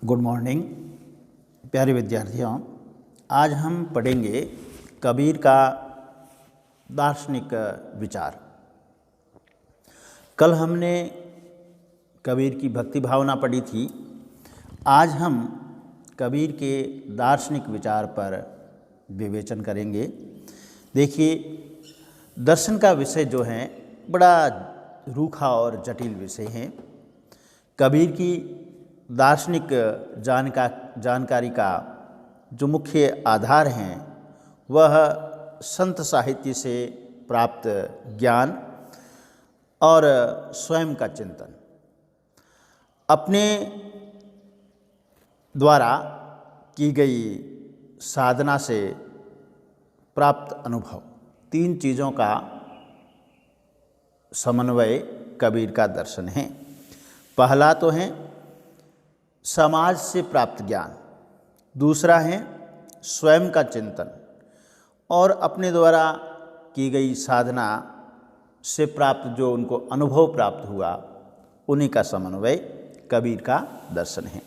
Good morning प्यारे विद्यार्थियों। आज हम पढ़ेंगे कबीर का दार्शनिक विचार। कल हमने कबीर की भक्ति भावना पढ़ी थी। आज हम कबीर के दार्शनिक विचार पर विवेचन करेंगे। देखिए, दर्शन का विषय जो है बड़ा रूखा और जटिल विषय है। कबीर की दार्शनिक जानकारी का जो मुख्य आधार हैं वह संत साहित्य से प्राप्त ज्ञान और स्वयं का चिंतन, अपने द्वारा की गई साधना से प्राप्त अनुभव, तीन चीज़ों का समन्वय कबीर का दर्शन है। पहला तो है समाज से प्राप्त ज्ञान, दूसरा है स्वयं का चिंतन और अपने द्वारा की गई साधना से प्राप्त जो उनको अनुभव प्राप्त हुआ उन्हीं का समन्वय कबीर का दर्शन है।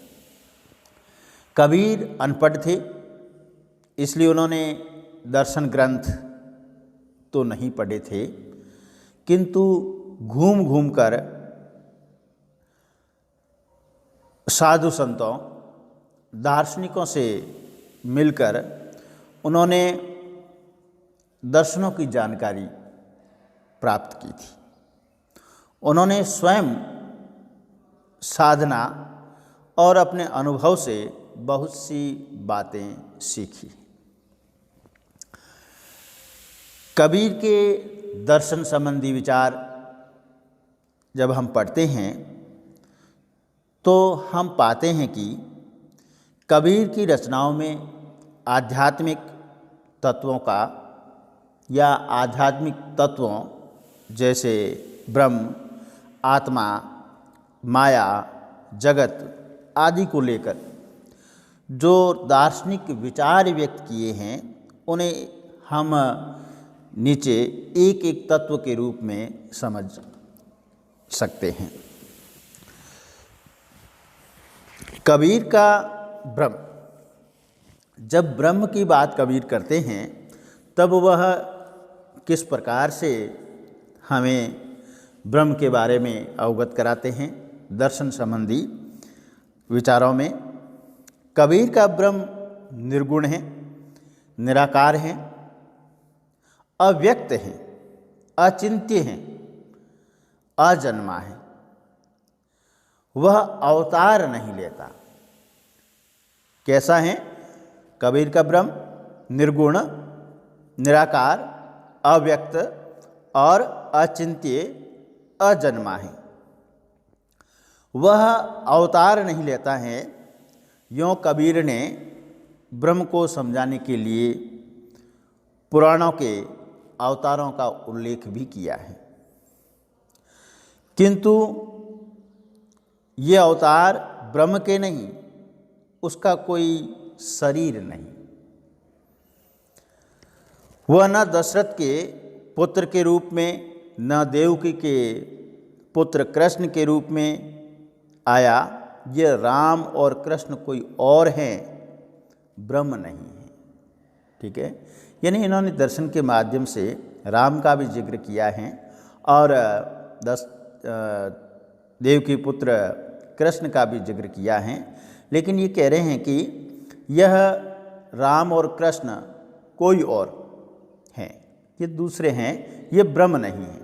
कबीर अनपढ़ थे, इसलिए उन्होंने दर्शन ग्रंथ तो नहीं पढ़े थे, किंतु घूम घूम कर साधु संतों, दार्शनिकों से मिलकर उन्होंने दर्शनों की जानकारी प्राप्त की थी। उन्होंने स्वयं साधना और अपने अनुभव से बहुत सी बातें सीखी। कबीर के दर्शन संबंधी विचार जब हम पढ़ते हैं तो हम पाते हैं कि कबीर की रचनाओं में आध्यात्मिक तत्वों का या आध्यात्मिक तत्वों जैसे ब्रह्म, आत्मा, माया, जगत आदि को लेकर जो दार्शनिक विचार व्यक्त किए हैं उन्हें हम नीचे एक एक तत्व के रूप में समझ सकते हैं। कबीर का ब्रह्म, जब ब्रह्म की बात कबीर करते हैं तब वह किस प्रकार से हमें ब्रह्म के बारे में अवगत कराते हैं। दर्शन संबंधी विचारों में कबीर का ब्रह्म निर्गुण है, निराकार है, अव्यक्त है, अचिंत्य है, अजन्मा है। वह अवतार नहीं लेता। कैसा है कबीर का ब्रह्म? निर्गुण, निराकार, अव्यक्त और अचिंत्य, अजन्मा है। वह अवतार नहीं लेता है। यों कबीर ने ब्रह्म को समझाने के लिए पुराणों के अवतारों का उल्लेख भी किया है, किंतु ये अवतार ब्रह्म के नहीं, उसका कोई शरीर नहीं। वह न दशरथ के पुत्र के रूप में, न देवकी के पुत्र कृष्ण के रूप में आया। ये राम और कृष्ण कोई और हैं, ब्रह्म नहीं है। ठीक है, यानी इन्होंने दर्शन के माध्यम से राम का भी जिक्र किया है और देवकी पुत्र कृष्ण का भी जिक्र किया है, लेकिन ये कह रहे हैं कि यह राम और कृष्ण कोई और हैं, ये दूसरे हैं, ये ब्रह्म नहीं है।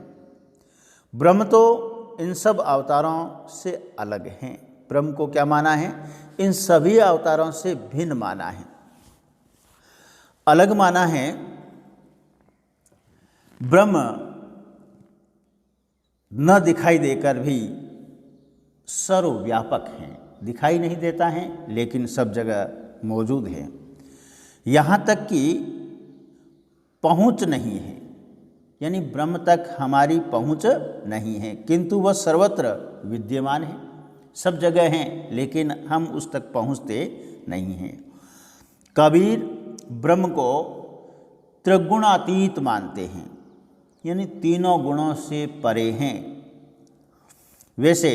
ब्रह्म तो इन सब अवतारों से अलग हैं। ब्रह्म को क्या माना है? इन सभी अवतारों से भिन्न माना है, अलग माना है। ब्रह्म न दिखाई देकर भी सर्वव्यापक हैं, दिखाई नहीं देता है लेकिन सब जगह मौजूद है। यहाँ तक कि पहुँच नहीं है, यानी ब्रह्म तक हमारी पहुँच नहीं है, किंतु वह सर्वत्र विद्यमान है, सब जगह हैं, लेकिन हम उस तक पहुँचते नहीं हैं। कबीर ब्रह्म को त्रिगुणातीत मानते हैं, यानी तीनों गुणों से परे हैं। वैसे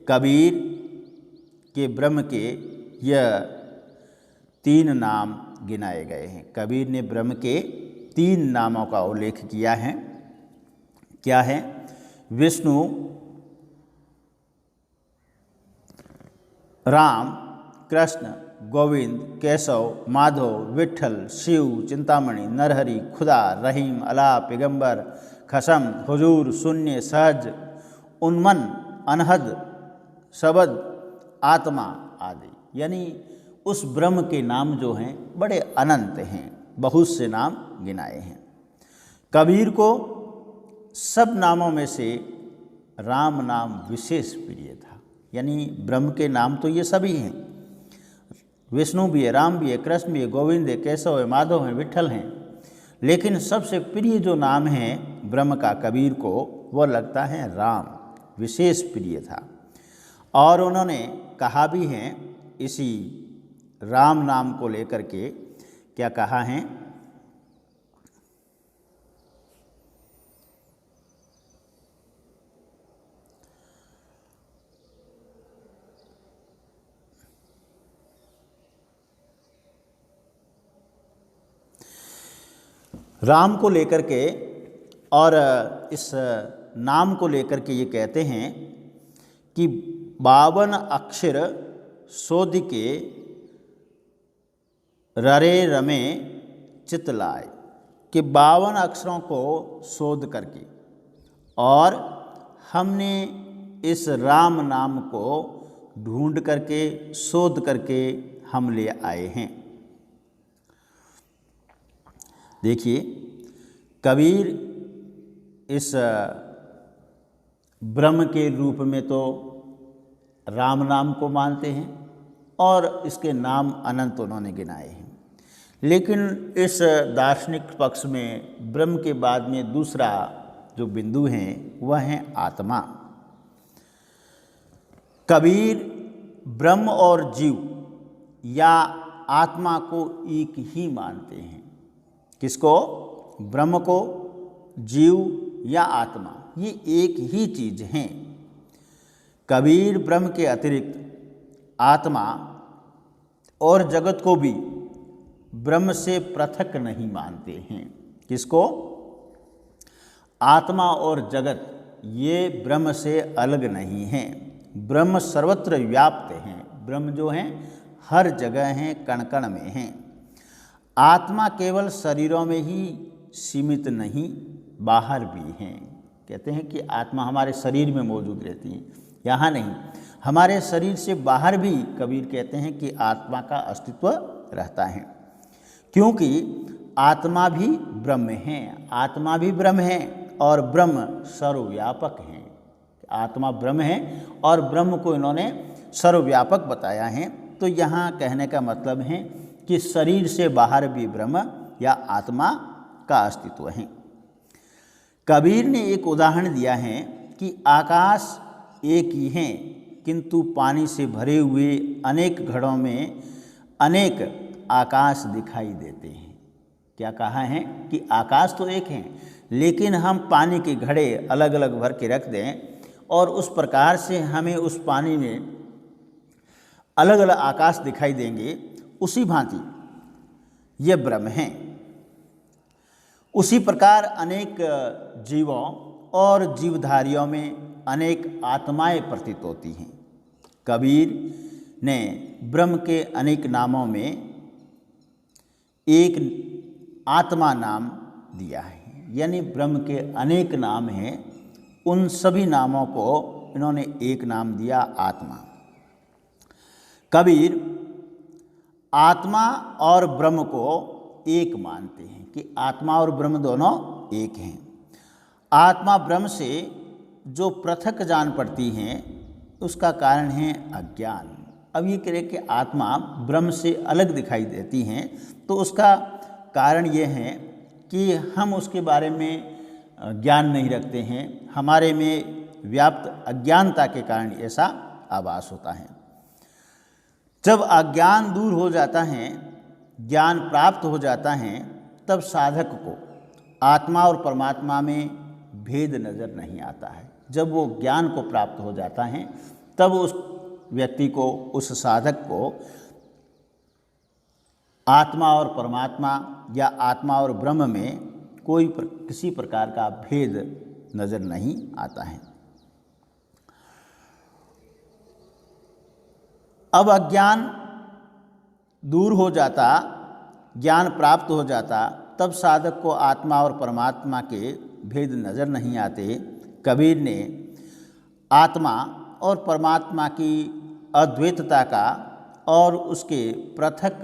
कबीर के ब्रह्म के यह 3 नाम गिनाए गए हैं। कबीर ने ब्रह्म के 3 नामों का उल्लेख किया है। क्या है? विष्णु, राम, कृष्ण, गोविंद, केशव, माधव, विट्ठल, शिव, चिंतामणि, नरहरि, खुदा, रहीम, अल्लाह, पैगंबर, खसम, हुजूर, शून्य, सहज, उन्मन, अनहद, शब्द, आत्मा आदि। यानी उस ब्रह्म के नाम जो हैं बड़े अनंत हैं, बहुत से नाम गिनाए हैं। कबीर को सब नामों में से राम नाम विशेष प्रिय था। यानी ब्रह्म के नाम तो ये सभी हैं, विष्णु भी है, राम भी है, कृष्ण भी है, गोविंद है, केशव है, माधव है, विट्ठल हैं, लेकिन सबसे प्रिय जो नाम है ब्रह्म का कबीर को, वो लगता है राम, विशेष प्रिय था। और उन्होंने कहा भी है इसी राम नाम को लेकर के, क्या कहा है? राम को लेकर के और इस नाम को लेकर के ये कहते हैं कि 52 अक्षर शोध के ररे रमे चित लाए, कि 52 अक्षरों को शोध करके और हमने इस राम नाम को ढूंढ करके शोध करके हम ले आए हैं। देखिए, कबीर इस ब्रह्म के रूप में तो राम नाम को मानते हैं और इसके नाम अनंत उन्होंने गिनाए हैं, लेकिन इस दार्शनिक पक्ष में ब्रह्म के बाद में दूसरा जो बिंदु है वह है आत्मा। कबीर ब्रह्म और जीव या आत्मा को एक ही मानते हैं। किसको? ब्रह्म को, जीव या आत्मा, ये एक ही चीज हैं। कबीर ब्रह्म के अतिरिक्त आत्मा और जगत को भी ब्रह्म से पृथक नहीं मानते हैं। किसको? आत्मा और जगत ये ब्रह्म से अलग नहीं हैं, ब्रह्म सर्वत्र व्याप्त हैं। ब्रह्म जो हैं हर जगह हैं, कण कण में हैं। आत्मा केवल शरीरों में ही सीमित नहीं, बाहर भी हैं। कहते हैं कि आत्मा हमारे शरीर में मौजूद रहती है, यहाँ नहीं, हमारे शरीर से बाहर भी कबीर कहते हैं कि आत्मा का अस्तित्व रहता है, क्योंकि आत्मा भी ब्रह्म है, आत्मा भी ब्रह्म है और ब्रह्म सर्वव्यापक है। आत्मा ब्रह्म है और ब्रह्म को इन्होंने सर्वव्यापक बताया है। तो यहाँ कहने का मतलब है कि शरीर से बाहर भी ब्रह्म या आत्मा का अस्तित्व है। कबीर ने एक उदाहरण दिया है कि आकाश एक ही है, किंतु पानी से भरे हुए अनेक घड़ों में अनेक आकाश दिखाई देते हैं। क्या कहा है कि आकाश तो एक है, लेकिन हम पानी के घड़े अलग अलग भर के रख दें और उस प्रकार से हमें उस पानी में अलग अलग आकाश दिखाई देंगे, उसी भांति ये ब्रह्म हैं। उसी प्रकार अनेक जीवों और जीवधारियों में अनेक आत्माएं प्रतीत होती हैं। कबीर ने ब्रह्म के अनेक नामों में एक आत्मा नाम दिया है, यानी ब्रह्म के अनेक नाम हैं, उन सभी नामों को इन्होंने एक नाम दिया, आत्मा। कबीर आत्मा और ब्रह्म को एक मानते हैं कि आत्मा और ब्रह्म दोनों एक हैं। आत्मा ब्रह्म से जो पृथक जान पड़ती हैं उसका कारण है अज्ञान। अब ये कह रहे कि आत्मा ब्रह्म से अलग दिखाई देती हैं, तो उसका कारण ये है कि हम उसके बारे में ज्ञान नहीं रखते हैं, हमारे में व्याप्त अज्ञानता के कारण ऐसा आभास होता है। जब अज्ञान दूर हो जाता है, ज्ञान प्राप्त हो जाता है, तब साधक को आत्मा और परमात्मा में भेद नज़र नहीं आता है। जब वो ज्ञान को प्राप्त हो जाता है, तब उस व्यक्ति को, उस साधक को आत्मा और परमात्मा या आत्मा और ब्रह्म में किसी प्रकार का भेद नज़र नहीं आता है। अब अज्ञान दूर हो जाता, ज्ञान प्राप्त हो जाता, तब साधक को आत्मा और परमात्मा के भेद नज़र नहीं आते। कबीर ने आत्मा और परमात्मा की अद्वैतता का और उसके पृथक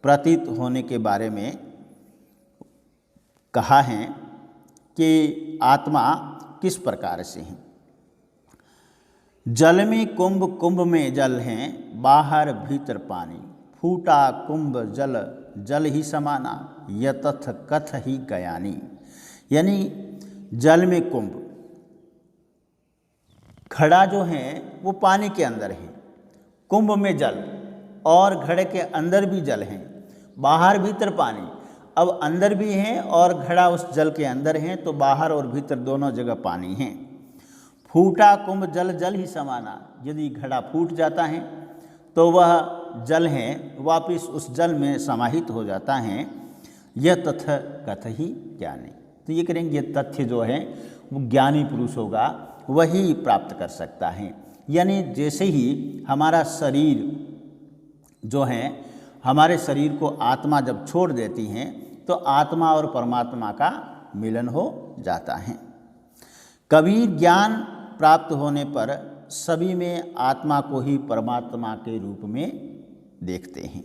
प्रतीत होने के बारे में कहा है कि आत्मा किस प्रकार से है। जल में कुंभ, कुंभ में जल हैं, बाहर भीतर पानी, फूटा कुंभ जल, जल ही समाना, यतथ कथ ही गयानी। यानी जल में कुंभ, घड़ा जो है वो पानी के अंदर है, कुंभ में जल और घड़े के अंदर भी जल है, बाहर भीतर पानी। अब अंदर भी है और घड़ा उस जल के अंदर है, तो बाहर और भीतर दोनों जगह पानी है। फूटा कुंभ जल, जल ही समाना। यदि घड़ा फूट जाता है तो वह जल है वापिस उस जल में समाहित हो जाता है। यह तथ कथ ही ज्ञानी। तो ये करेंगे, ये तथ्य जो है वो ज्ञानी पुरुष होगा, वही प्राप्त कर सकता है। यानी जैसे ही हमारा शरीर जो है, हमारे शरीर को आत्मा जब छोड़ देती हैं तो आत्मा और परमात्मा का मिलन हो जाता है। कबीर ज्ञान प्राप्त होने पर सभी में आत्मा को ही परमात्मा के रूप में देखते हैं।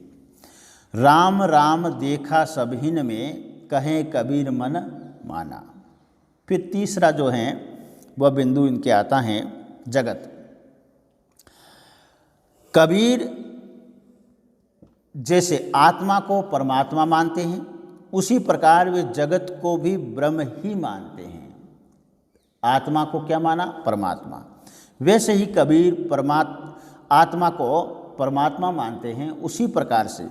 राम राम देखा सभिन में, कहे कबीर मन माना। फिर तीसरा जो है वह बिंदु इनके आता है जगत। कबीर जैसे आत्मा को परमात्मा मानते हैं, उसी प्रकार वे जगत को भी ब्रह्म ही मानते हैं। आत्मा को क्या माना? परमात्मा। वैसे ही कबीर आत्मा को परमात्मा मानते हैं, उसी प्रकार से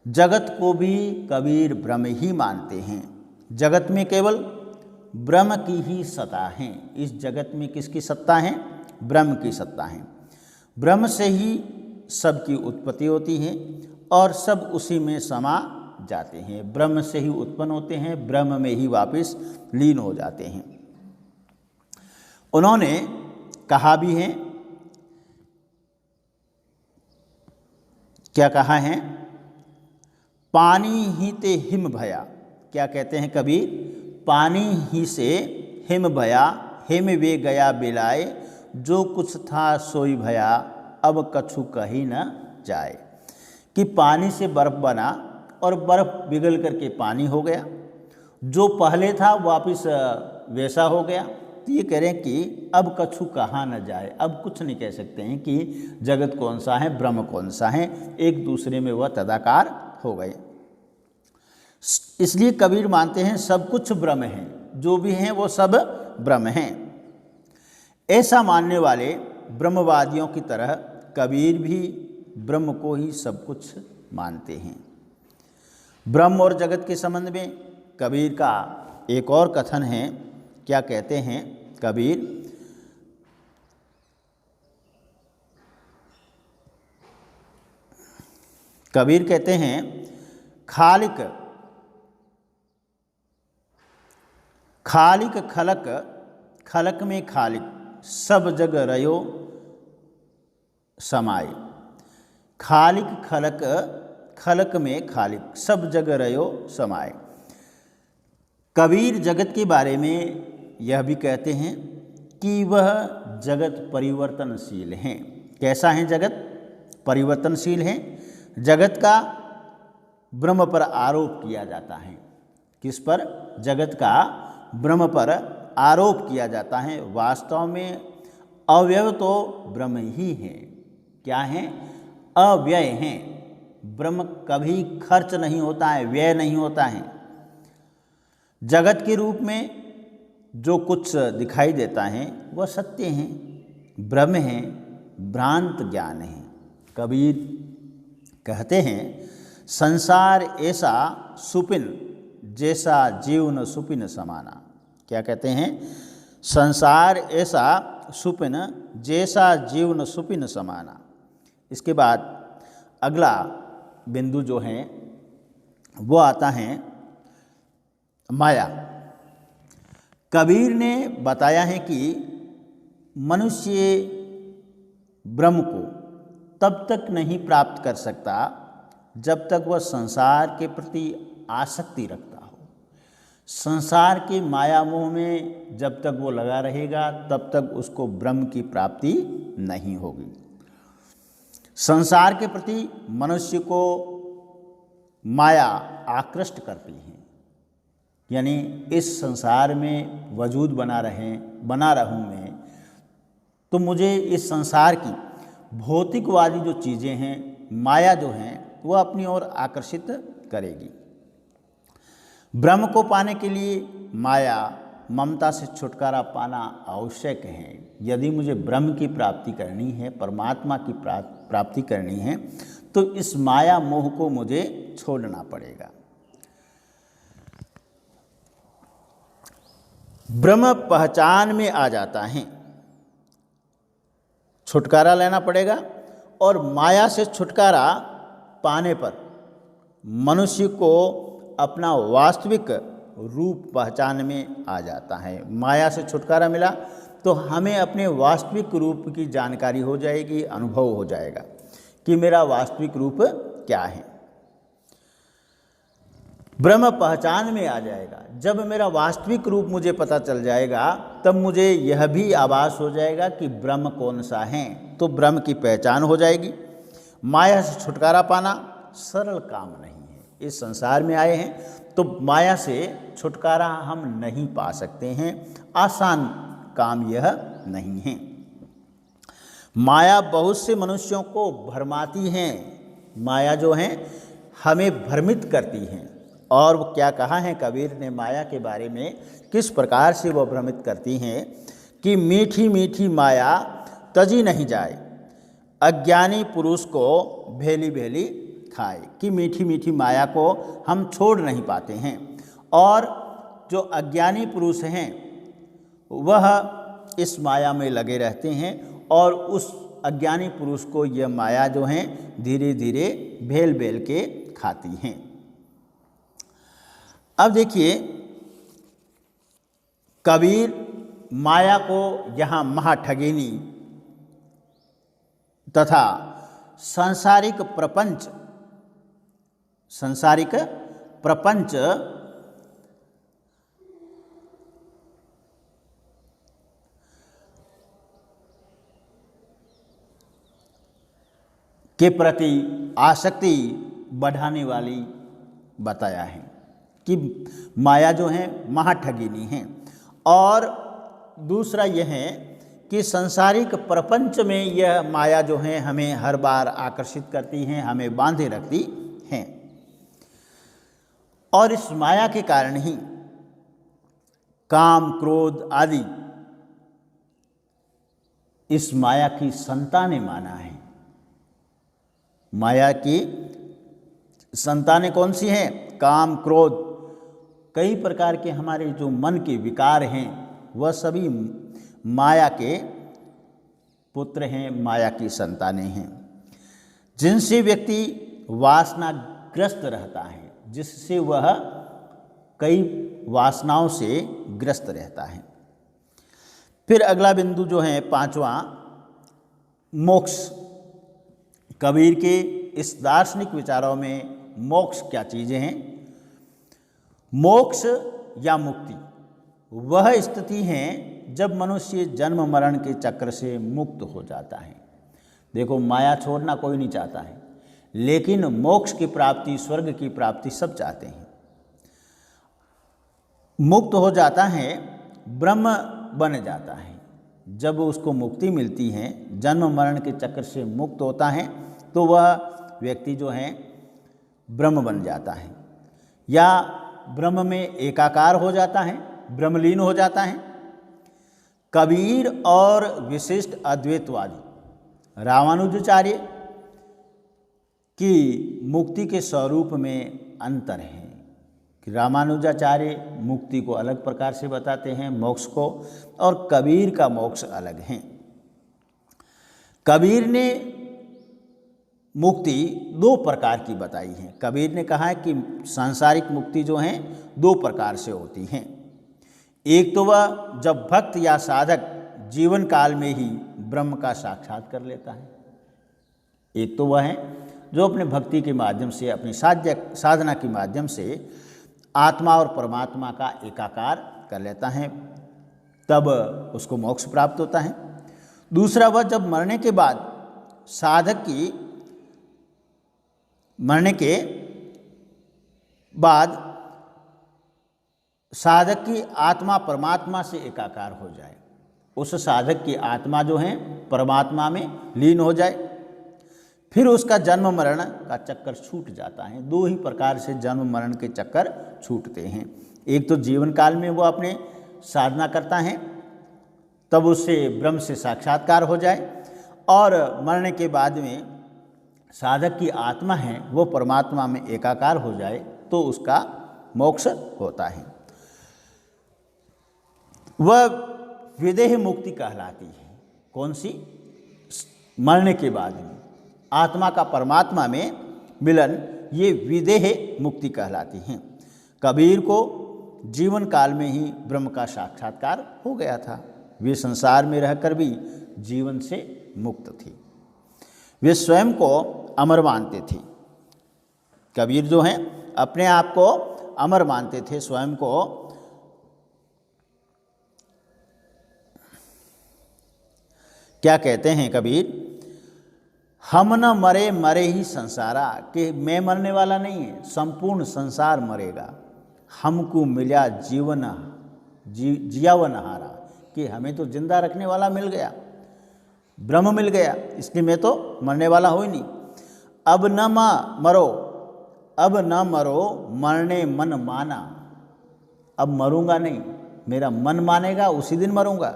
जगत को भी कबीर ब्रह्म ही मानते हैं। जगत में केवल ब्रह्म की ही सत्ता है। इस जगत में किसकी सत्ता है? ब्रह्म की सत्ता है। ब्रह्म से ही सबकी उत्पत्ति होती है और सब उसी में समा जाते हैं। ब्रह्म से ही उत्पन्न होते हैं, ब्रह्म में ही वापस लीन हो जाते हैं। उन्होंने कहा भी है, क्या कहा है? पानी ही ते हिम भया। क्या कहते हैं कबीर? पानी ही से हिम भया, हिम वे गया बिलाए, जो कुछ था सोई भया, अब कछु कहीं न जाए। कि पानी से बर्फ बना और बर्फ पिघल करके पानी हो गया, जो पहले था वापिस वैसा हो गया। तो ये कह रहे हैं कि अब कछु कहाँ न जाए। अब कुछ नहीं कह सकते हैं कि जगत कौन सा है, ब्रह्म कौन सा है, एक दूसरे में वह तदाकार हो गए। इसलिए कबीर मानते हैं सब कुछ ब्रह्म है, जो भी हैं वो सब ब्रह्म हैं। ऐसा मानने वाले ब्रह्मवादियों की तरह कबीर भी ब्रह्म को ही सब कुछ मानते हैं। ब्रह्म और जगत के संबंध में कबीर का एक और कथन है। क्या कहते हैं कबीर? कबीर कहते हैं, खालिक खालिक खलक, खलक में खालिक, सब जग रयो समाए। खालिक खलक, खलक में खालिक, सब जग रयो समाए। कबीर जगत के बारे में यह भी कहते हैं कि वह जगत परिवर्तनशील है। कैसा है जगत? परिवर्तनशील है। जगत का ब्रह्म पर आरोप किया जाता है। किस पर? जगत का ब्रह्म पर आरोप किया जाता है। वास्तव में अव्यय तो ब्रह्म ही है। क्या है? अव्यय हैं। ब्रह्म कभी खर्च नहीं होता है, व्यय नहीं होता है। जगत के रूप में जो कुछ दिखाई देता है वह सत्य है, ब्रह्म है, भ्रांत ज्ञान है। कबीर कहते हैं, संसार ऐसा सुपिन, जैसा जीवन सुपिन समाना। क्या कहते हैं? संसार ऐसा सुपिन, जैसा जीवन सुपिन समाना। इसके बाद अगला बिंदु जो है वो आता है माया। कबीर ने बताया है कि मनुष्य ब्रह्म को तब तक नहीं प्राप्त कर सकता जब तक वह संसार के प्रति आसक्ति रखता हो। संसार के माया मोह में जब तक वो लगा रहेगा तब तक उसको ब्रह्म की प्राप्ति नहीं होगी। संसार के प्रति मनुष्य को माया आकृष्ट करती है, यानी इस संसार में वजूद बना रहूं मैं, तो मुझे इस संसार की भौतिकवादी जो चीज़ें हैं, माया जो हैं, वह अपनी ओर आकर्षित करेगी। ब्रह्म को पाने के लिए माया ममता से छुटकारा पाना आवश्यक है। यदि मुझे ब्रह्म की प्राप्ति करनी है, परमात्मा की प्राप्ति करनी है, तो इस माया मोह को मुझे छोड़ना पड़ेगा। ब्रह्म पहचान में आ जाता है, छुटकारा लेना पड़ेगा, और माया से छुटकारा पाने पर मनुष्य को अपना वास्तविक रूप पहचान में आ जाता है। माया से छुटकारा मिला तो हमें अपने वास्तविक रूप की जानकारी हो जाएगी, अनुभव हो जाएगा कि मेरा वास्तविक रूप क्या है। ब्रह्म पहचान में आ जाएगा। जब मेरा वास्तविक रूप मुझे पता चल जाएगा तब मुझे यह भी आभास हो जाएगा कि ब्रह्म कौन सा है, तो ब्रह्म की पहचान हो जाएगी। माया से छुटकारा पाना सरल काम नहीं है। इस संसार में आए हैं तो माया से छुटकारा हम नहीं पा सकते हैं, आसान काम यह नहीं है। माया बहुत से मनुष्यों को भरमाती हैं। माया जो है हमें भ्रमित करती हैं। और वो क्या कहा है कबीर ने माया के बारे में, किस प्रकार से वह भ्रमित करती हैं कि मीठी मीठी माया तजी नहीं जाए, अज्ञानी पुरुष को भेली भेली खाए। कि मीठी मीठी माया को हम छोड़ नहीं पाते हैं, और जो अज्ञानी पुरुष हैं वह इस माया में लगे रहते हैं, और उस अज्ञानी पुरुष को यह माया जो है धीरे धीरे भेल भेल के खाती हैं। अब देखिए, कबीर माया को यहाँ महाठगिनी तथा सांसारिक प्रपंच के प्रति आसक्ति बढ़ाने वाली बताया है कि माया जो है महाठगिनी है। और दूसरा यह है कि सांसारिक प्रपंच में यह माया जो है हमें हर बार आकर्षित करती हैं, हमें बांधे रखती हैं, और इस माया के कारण ही काम क्रोध आदि इस माया की संतानें माना है। माया की संतानें कौन सी हैं? काम क्रोध, कई प्रकार के हमारे जो मन के विकार हैं वह सभी माया के पुत्र हैं, माया की संतानें हैं, जिनसे व्यक्ति वासनाग्रस्त रहता है, जिससे वह कई वासनाओं से ग्रस्त रहता है। फिर अगला बिंदु जो है पांचवा, मोक्ष। कबीर के इस दार्शनिक विचारों में मोक्ष क्या चीज़ें हैं? मोक्ष या मुक्ति वह स्थिति है जब मनुष्य जन्म मरण के चक्र से मुक्त हो जाता है। देखो, माया छोड़ना कोई नहीं चाहता है, लेकिन मोक्ष की प्राप्ति, स्वर्ग की प्राप्ति सब चाहते हैं। मुक्त हो जाता है, ब्रह्म बन जाता है। जब उसको मुक्ति मिलती है, जन्म मरण के चक्र से मुक्त होता है, तो वह व्यक्ति जो है ब्रह्म बन जाता है, या ब्रह्म में एकाकार हो जाता है, ब्रह्मलीन हो जाता है। कबीर और विशिष्ट अद्वैतवादी रामानुजाचार्य की मुक्ति के स्वरूप में अंतर है कि रामानुजाचार्य मुक्ति को अलग प्रकार से बताते हैं, मोक्ष को, और कबीर का मोक्ष अलग है। कबीर ने मुक्ति दो प्रकार की बताई है। कबीर ने कहा है कि सांसारिक मुक्ति जो है दो प्रकार से होती हैं। एक तो वह जब भक्त या साधक जीवन काल में ही ब्रह्म का साक्षात कर लेता है। एक तो वह है जो अपने भक्ति के माध्यम से, अपनी साधना के माध्यम से आत्मा और परमात्मा का एकाकार कर लेता है, तब उसको मोक्ष प्राप्त होता है। दूसरा वह जब मरने के बाद साधक की आत्मा परमात्मा से एकाकार हो जाए, उस साधक की आत्मा जो है परमात्मा में लीन हो जाए, फिर उसका जन्म मरण का चक्कर छूट जाता है। दो ही प्रकार से जन्म मरण के चक्कर छूटते हैं। एक तो जीवन काल में वो अपने साधना करता है, तब उससे ब्रह्म से साक्षात्कार हो जाए, और मरने के बाद में साधक की आत्मा है वो परमात्मा में एकाकार हो जाए, तो उसका मोक्ष होता है। वह विदेह मुक्ति कहलाती है। कौन सी? मरने के बाद में आत्मा का परमात्मा में मिलन, ये विदेह मुक्ति कहलाती हैं। कबीर को जीवन काल में ही ब्रह्म का साक्षात्कार हो गया था। वे संसार में रहकर भी जीवन से मुक्त थी। वे स्वयं को अमर मानते थे। कबीर जो हैं अपने आप को अमर मानते थे, स्वयं को क्या कहते हैं कबीर? हम न मरे मरे ही संसारा, कि मैं मरने वाला नहीं है, संपूर्ण संसार मरेगा। हमको मिला जीवन जियावन हारा, कि हमें तो जिंदा रखने वाला मिल गया, ब्रह्म मिल गया, इसलिए मैं तो मरने वाला हो ही नहीं। अब न मरो मरने मन माना, अब मरूंगा नहीं, मेरा मन मानेगा, उसी दिन मरूंगा।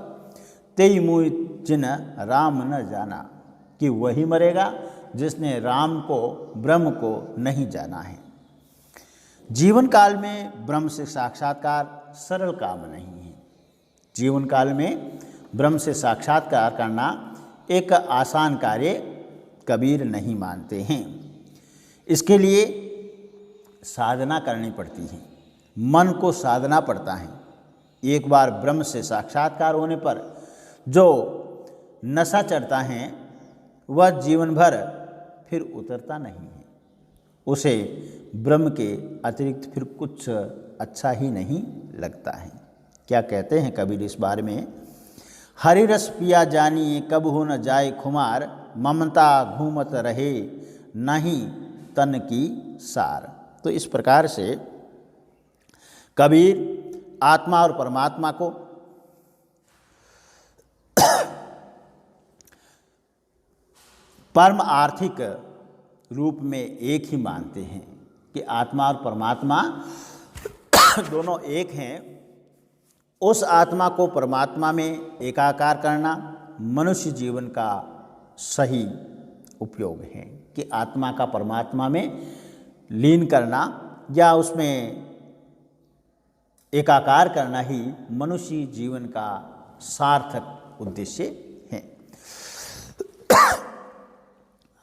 तेई मुई जिन राम न जाना, कि वही मरेगा जिसने राम को, ब्रह्म को नहीं जाना है। जीवन काल में ब्रह्म से साक्षात्कार सरल काम नहीं है। जीवन काल में ब्रह्म से साक्षात्कार करना एक आसान कार्य कबीर नहीं मानते हैं। इसके लिए साधना करनी पड़ती है, मन को साधना पड़ता है। एक बार ब्रह्म से साक्षात्कार होने पर जो नशा चढ़ता है वह जीवन भर फिर उतरता नहीं है। उसे ब्रह्म के अतिरिक्त फिर कुछ अच्छा ही नहीं लगता है। क्या कहते हैं कबीर इस बारे में? हरि रस पिया जानिए कब हो न जाए खुमार, ममता घूमत रहे नहीं तन की सार। तो इस प्रकार से कबीर आत्मा और परमात्मा को परम आर्थिक रूप में एक ही मानते हैं कि आत्मा और परमात्मा दोनों एक हैं। उस आत्मा को परमात्मा में एकाकार करना मनुष्य जीवन का सही उपयोग है, कि आत्मा का परमात्मा में लीन करना या उसमें एकाकार करना ही मनुष्य जीवन का सार्थक उद्देश्य है।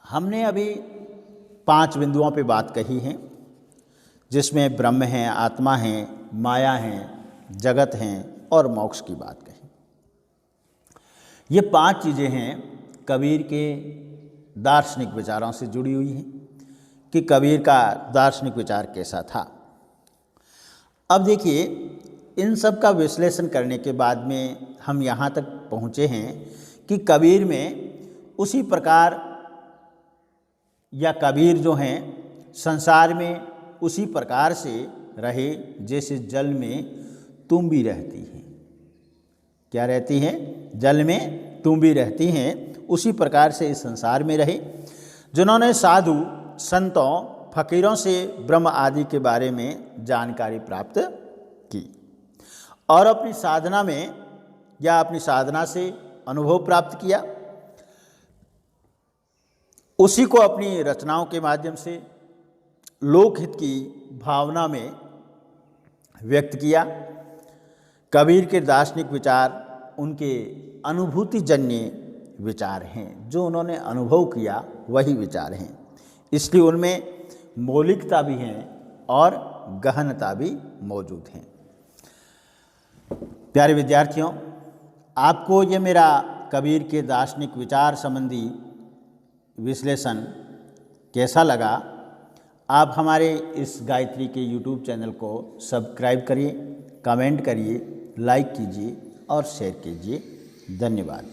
हमने अभी 5 बिंदुओं पे बात कही है, जिसमें ब्रह्म है, आत्मा है, माया है, जगत हैं और मोक्ष की बात कही। ये 5 चीज़ें हैं कबीर के दार्शनिक विचारों से जुड़ी हुई हैं कि कबीर का दार्शनिक विचार कैसा था। अब देखिए, इन सब का विश्लेषण करने के बाद में हम यहाँ तक पहुँचे हैं कि कबीर में उसी प्रकार या कबीर जो हैं संसार में उसी प्रकार से रहे जैसे जल में तुम्बी रहती हैं। क्या रहती हैं? जल में तुम्बी रहती हैं। उसी प्रकार से इस संसार में रहे। जिन्होंने साधु संतों फकीरों से ब्रह्म आदि के बारे में जानकारी प्राप्त की और अपनी साधना में या अपनी साधना से अनुभव प्राप्त किया, उसी को अपनी रचनाओं के माध्यम से लोकहित की भावना में व्यक्त किया। कबीर के दार्शनिक विचार उनके अनुभूतिजन्य विचार हैं, जो उन्होंने अनुभव किया वही विचार हैं। इसलिए उनमें मौलिकता भी है और गहनता भी मौजूद है। प्यारे विद्यार्थियों, आपको ये मेरा कबीर के दार्शनिक विचार संबंधी विश्लेषण कैसा लगा? आप हमारे इस गायत्री के YouTube चैनल को सब्सक्राइब करिए, कमेंट करिए, लाइक कीजिए और शेयर कीजिए। धन्यवाद।